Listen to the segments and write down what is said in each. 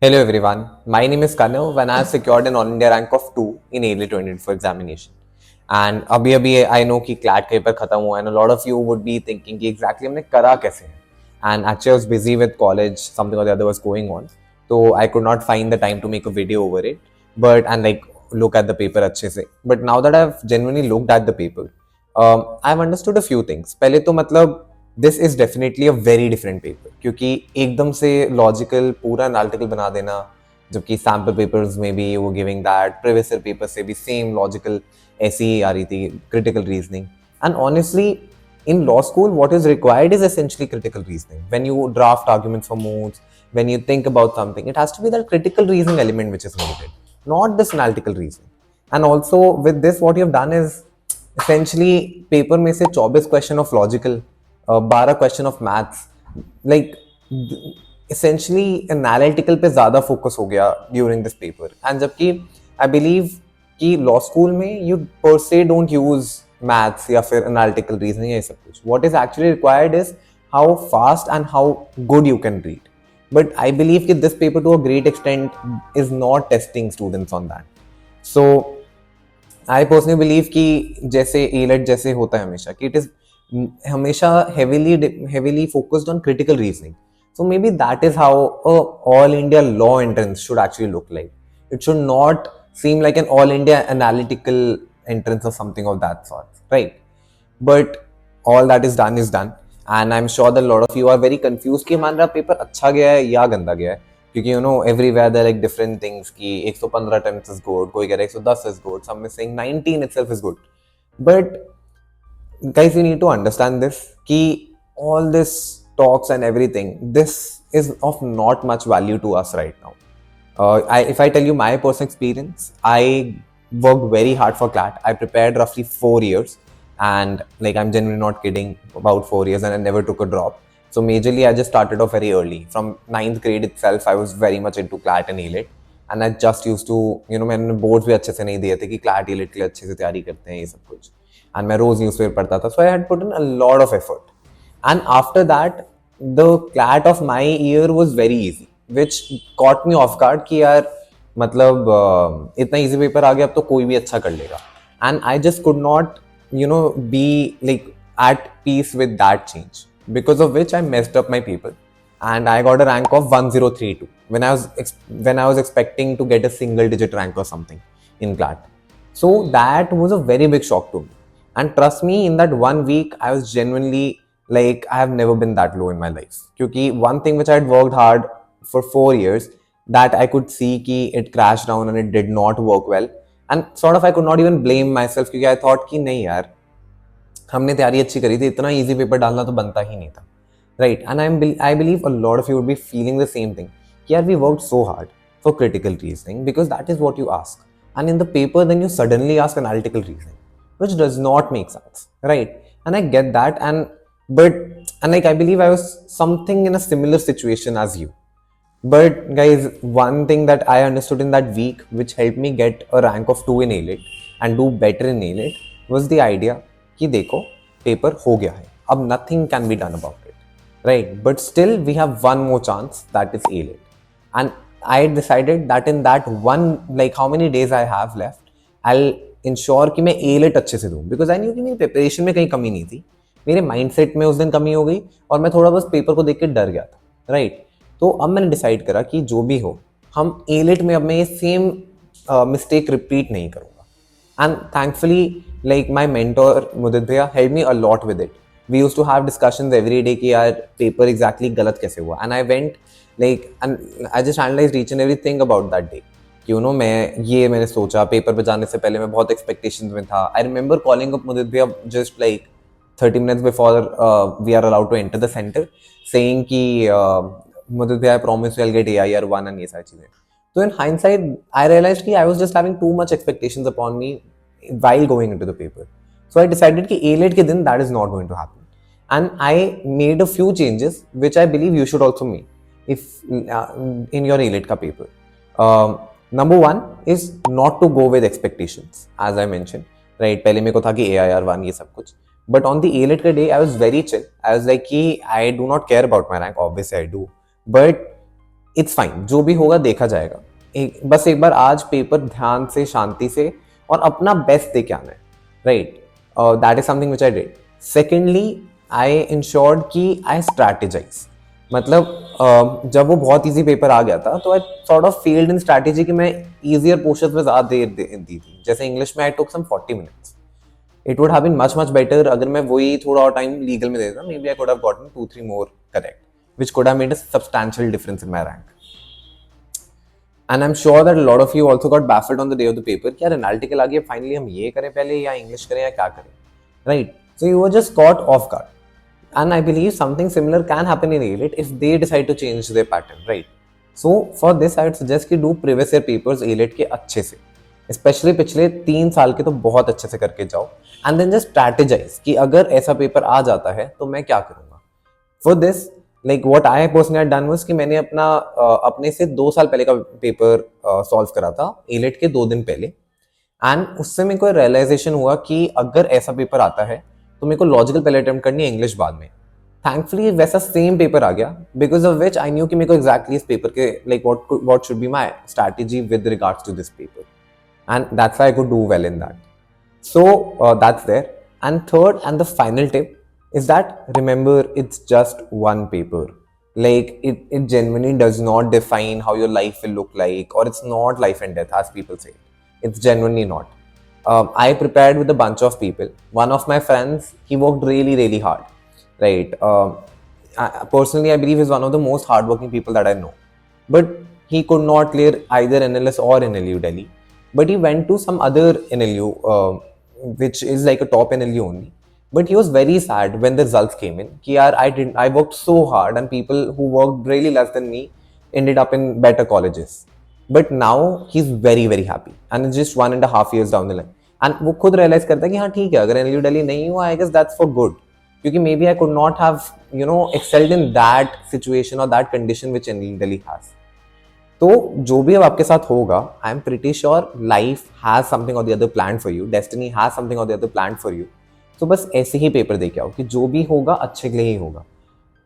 Hello everyone, my name is Kanav and I have secured an All India rank of 2 in ALA 2024 examination. And अभी I know कि CLAT का paper खत्म हुआ and a lot of you would be thinking कि exactly हमने करा कैसे है. And actually I was busy with college, something or the other was going on. So I could not find the time to make a video over it. And like look at the paper अच्छे से. But now that I've genuinely looked at the paper, I've understood a few things. पहले तो मतलब this is definitely a very different paper क्योंकि एकदम से logical पूरा analytical बना देना जबकि सैम्पल पेपर्स में भी वो गिविंग दैट प्रीवियस पेपर से भी सेम लॉजिकल ऐसी ही आ रही थी critical reasoning and honestly in law school what is required is essentially critical reasoning when you draft arguments for modes when you think about something it has to be that critical reasoning element which is needed not this analytical reasoning and also with this what you have done is essentially paper में से 24 question of logical 12 question of maths like essentially analytical पे ज़्यादा focus हो गया during this paper and जबकि आई believe कि law school में you पर से डोंट यूज मैथ्स या फिर एनालिटिकल रीजनिंग ये सब कुछ what is actually required is how fast and how good you can read but I believe कि this paper to a great extent is not testing students on that so I personally believe कि जैसे AILET जैसे होता है हमेशा कि it is हमेशा heavily focused on critical reasoning. So maybe that is how a all India law entrance should actually look like. It should not seem like an all India analytical entrance or something of that sort, right? But all that is done, and I'm sure that a lot of you are very confused कि हमारा paper अच्छा गया है या गंदा गया है क्योंकि you know everywhere there are like different things कि 115 attempts is good, कोई कह रहा है 110 is good, some is saying 19 itself is good, but guys you need to understand this कि all this talks and everything this is of not much value to us right now. If I tell you my personal experience, I worked very hard for CLAT. I prepared roughly 4 years, and like I'm genuinely not kidding, about 4 years, and I never took a drop. So majorly, I just started off very early. From ninth grade itself, I was very much into CLAT and ALET, and I just used to, you know, मैंने boards भी अच्छे से नहीं दिए थे कि CLAT ALET के लिए अच्छे से तैयारी करते हैं ये सब कुछ. And मैं रोज न्यूज़पेपर पढ़ता था, so I had put in a lot of effort. And after that, the CLAT of my year was very easy, which caught me off guard कि यार मतलब इतना easy पेपर आ गया अब तो कोई भी अच्छा कर लेगा. And I just could not, you know, be like at peace with that change, because of which I messed up my paper, and I got a rank of 1032 when I was expecting to get a single digit rank or something in CLAT. So that was a very big shock to me. And trust me, in that 1 week, I was genuinely like, I have never been that low in my life. Because one thing which I had worked hard for 4 years, that I could see कि it crashed down and it did not work well. And sort of I could not even blame myself क्योंकि I thought कि नहीं यार हमने तैयारी अच्छी करी थी इतना easy पेपर डालना तो बनता ही नहीं था, right? And I believe a lot of you would be feeling the same thing कि यार we worked so hard for critical reasoning because that is what you ask, and in the paper then you suddenly ask analytical reasoning, which does not make sense, right? And I get that, but and like I believe I was something in a similar situation as you. But guys, one thing that I understood in that week, which helped me get a rank of 2 in ALET and do better in ALET, was the idea कि देखो paper हो गया है, अब nothing can be done about it, right? But still we have one more chance, that is ALET. And I decided that in that one, like how many days I have left, I'll ensure कि मैं ALET अच्छे से दूँ, because I knew कि मेरी preparation में कहीं कमी नहीं थी, मेरे mindset में उस दिन कमी हो गई और मैं थोड़ा बस पेपर को देख के डर गया था, right? तो अब मैंने डिसाइड करा कि जो भी हो हम एलेट में अब मैं ये सेम मिस्टेक रिपीट नहीं करूँगा. And thankfully like my mentor Mudit भैया help me a lot with it. We use to have discussions every day कि यार पेपर एग्जैक्टली गलत कैसे हुआ, and I went like and I just analyse each and every thing about that day कि you know मैंने सोचा paper पे जाने से पहले मैं बहुत एक्सपेक्टेशंस में था. आई रिमेंबर कॉलिंग अप मुदित भैया just like 30 minutes before we are allowed to enter the center, saying कि मुझे I promise you I'll get AIR1 and ये सारी चीजें. So in hindsight, I realized कि I was just having too much expectations upon me while going into the paper. So I decided कि ALET के दिन that is not going to happen, and I made a few changes which I believe you should also make if in your ALET का paper. Number one is not to go with expectations, as I mentioned, right? पहले मेरे को था कि AIR1 ये सब कुछ. But on the ALET day, I was very chill. I was like, I do not care about my rank. Obviously, I do. But it's fine, जो भी होगा देखा जाएगा। बस एक बार आज पेपर ध्यान से, शांति से और अपना बेस्ट दे के आना है, right? That is something which I did. Secondly, I insured कि आई स्ट्रैटेजाइज। मतलब जब वो बहुत ईजी पेपर आ गया था तो I sort of failed in strategy कि मैं ईजियर पोर्शन में ज़्यादा देर दी थी। जैसे इंग्लिश में I took some 40 minutes. It would have been much much better अगर मैं वही थोड़ा और टाइम लीगल में देता। Maybe I could have gotten 2-3 more correct, which could have made a substantial difference in my rank. And I'm sure that a lot of you also got baffled on the day of the paper कि यार analytical आ गया, finally हम ये करें पहले या English करें या क्या करें, right? So you were just caught off guard. And I believe something similar can happen in ALET if they decide to change their pattern, right? So for this I would suggest कि do previous year papers ALET के अच्छे से, specially पिछले 3 साल के तो बहुत अच्छे से करके जाओ। एंड देन जस्ट स्ट्रैटेजाइज कि अगर ऐसा पेपर आ जाता है तो मैं क्या करूँगा। For this, like what I personally had done was कि मैंने अपने से 2 साल पहले का पेपर सॉल्व करा था एलेट के 2 दिन पहले। एंड उससे मेरे को रियलाइजेशन हुआ कि अगर ऐसा पेपर आता है तो मेरे को लॉजिकल पहले अटेम्प्ट करनी है, इंग्लिश बाद में। थैंकफुली वैसा सेम पेपर आ गया, because of which I knew कि मेरे को एग्जैक्टली इस पेपर के like what should be my strategy with regards to this paper, and that's why I could do well in that. So that's there. And third and the final tip is that remember it's just one paper. Like it genuinely does not define how your life will look like, or it's not life and death as people say. It's genuinely not. I prepared with a bunch of people. One of my friends, he worked really, really hard. Right. Personally, I believe he's one of the most hardworking people that I know. But he could not clear either NLS or NLU Delhi. But he went to some other NLU, which is like a top NLU only. But he was very sad when the results came in. Ki yaar, I worked so hard, and people who worked really less than me ended up in better colleges. But now he's very, very happy, and it's just 1.5 years down the line. And वो खुद realize करता है कि हाँ ठीक है, अगर NLU Delhi नहीं हुआ, I guess that's for good. क्योंकि maybe I could not have, excelled in that situation or that condition which NLU Delhi has. तो जो भी अब आपके साथ होगा, I am pretty sure life has something or the other plan for you, destiny has something or the other plan for you. तो बस ऐसे ही पेपर दे के आओ कि जो भी होगा अच्छे के लिए ही होगा।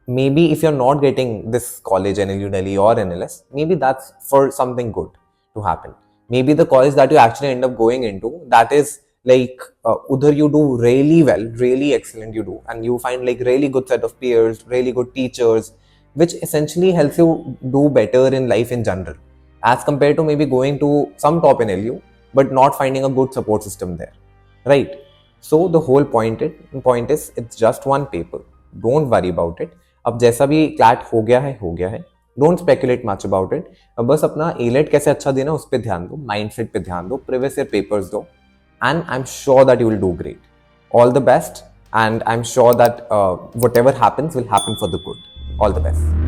Maybe if you are not getting this college NLU Delhi और NLS, maybe that's for something good to happen. Maybe the college that you actually end up going into, that is like उधर you do really well, really excellent you do, and you find like really good set of peers, really good teachers, which essentially helps you do better in life in general, as compared to maybe going to some top NLU but not finding a good support system there, right? So the whole point is it's just one paper. Don't worry about it. अब जैसा भी CLAT हो गया है, don't speculate much about it. अब बस अपना ALET कैसे अच्छा देना उस पर ध्यान दो, माइंडसेट पे ध्यान दो, प्रीवियस ईयर पेपर्स दो, and I'm sure that you will do great. All the best, and I'm sure that whatever happens will happen for the good. All the best.